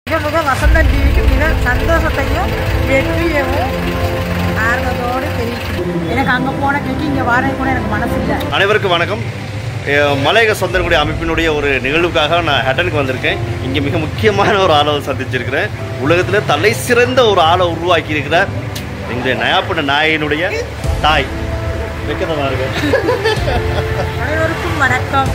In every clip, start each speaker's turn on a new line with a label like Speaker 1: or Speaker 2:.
Speaker 1: மிக வசந்தன் டிவிக்கு மிக சந்தோஷத்தையும் வெற்றியவும் ஆர்வத்தோடு தெரிவிக்கும். எனக்கு அங்கே போன கேட்டு இங்கே வாரது கூட எனக்கு மனசு இல்லை.
Speaker 2: அனைவருக்கும் வணக்கம். மலையக சொந்தங்களுடைய அமைப்பினுடைய ஒரு நிகழ்வுக்காக நான் ஹட்டனுக்கு வந்திருக்கேன். இங்கே மிக முக்கியமான ஒரு ஆளை சந்திச்சிருக்கிறேன். உலகத்தில் தலை சிறந்த ஒரு ஆளை உருவாக்கி இருக்கிறார் எங்களுடைய நயாப்பண்ண நாயினுடைய தாய். வெக்கதமாக இருக்கு.
Speaker 1: அனைவருக்கும் வணக்கம்.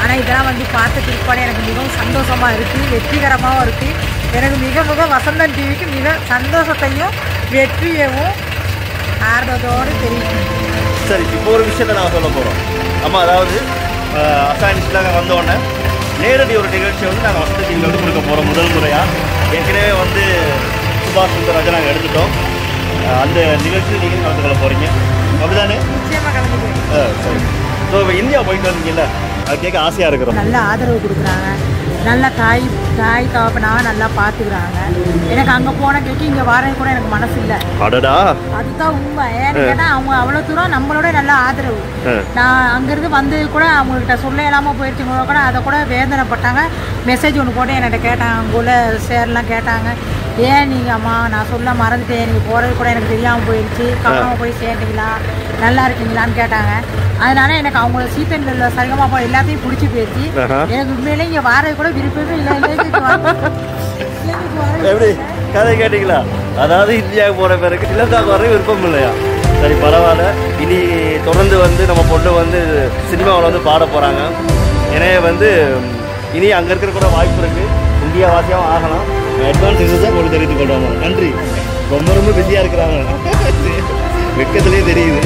Speaker 1: ஆனால் இதெல்லாம் வந்து பார்த்து பிற்பாடு எனக்கு மிகவும் சந்தோஷமாக இருக்குது, வெற்றிகரமாகவும் இருக்குது. எனக்கு மிக வசந்தன் டிவிக்கு மிக சந்தோஷத்தையும் வெற்றியவும் ஆர்வத்தோடு தெரிவிக்கும்.
Speaker 2: சரி, இப்போ ஒரு விஷயத்தை நான் சொல்ல போகிறோம். ஆமாம், அதாவது அசாயின்ஸ்லாம் வந்தோடனே நேரடி ஒரு நிகழ்ச்சியை வந்து நாங்கள் வசந்த டிவியில் வந்து கொடுக்க போகிறோம். முதல் முறையாக ஏற்கனவே வந்து சுபாஷ் சுந்தரராஜன் நாங்கள் எடுத்துட்டோம். அந்த நிகழ்ச்சியில் நீங்கள் கலந்து கொள்ள போகிறீங்க, அப்படிதானே?
Speaker 1: நிச்சயமாக கலந்துக்குவேன்.
Speaker 2: சரி. ஸோ இப்போ இந்தியா போயிட்டு வந்தீங்கல்ல, அது கேட்க ஆசையாக இருக்கிறோம்.
Speaker 1: நல்ல ஆதரவு கொடுக்குறாங்க, நல்ல தாய் தகப்பனாக நல்லா பார்த்துக்கிறாங்க. எனக்கு அங்கே போன கேட்டு இங்கே வாரது கூட எனக்கு மனசு இல்லை.
Speaker 2: அடடா,
Speaker 1: அதுதான் உண்மை. ஏன்னு கேட்டால் அவங்க அவ்வளோ தூரம் நம்மளோட நல்ல ஆதரவு. நான் அங்கேருந்து வந்து கூட அவங்கள்ட்ட சொல்ல இல்லாமல் போயிடுச்சுங்களோ கூட அதை கூட வேதனைப்பட்டாங்க. மெசேஜ் ஒன்று போட்டு என்கிட்ட கேட்டாங்க, அங்கே உள்ள சேர்லாம் கேட்டாங்க, ஏன் நீங்கள் அம்மா நான் சொல்ல மறந்துட்டேன், நீங்கள் போகிறது கூட எனக்கு தெரியாமல் போயிடுச்சு, காணாமல் போய் சேர்ந்தீங்களா, நல்லா இருக்கீங்களான்னு கேட்டாங்க. அதனால எனக்கு அவங்கள சீத்தன்ல சரிகமா போய் எல்லாத்தையும் பிடிச்சி போயிடுச்சு. எனக்கு உண்மையிலே இங்கே வாரது கூட விருப்பமே இல்லை.
Speaker 2: எப்படி கதை கேட்டீங்களா? அதாவது இந்தியாவுக்கு போன பிறகு இலங்காவுக்கு வர விருப்பம் இல்லையா? சரி, பரவாயில்ல. இனி தொடர்ந்து வந்து நம்ம பொண்ணு வந்து சினிமாவில் வந்து பாட போகிறாங்க. எனவே வந்து இனி அங்கே இருக்கிற கூட வாய்ப்பு இருக்குது. இந்தியா வாசியாகவும் ஆகலாம். அட்வான்ஸ் யூஸாக கொண்டு தெரிவித்துக் கொள்வாங்க. நன்றி. ரொம்ப பிஸியாக இருக்கிறாங்க, வெக்கத்துலேயே தெரியுது.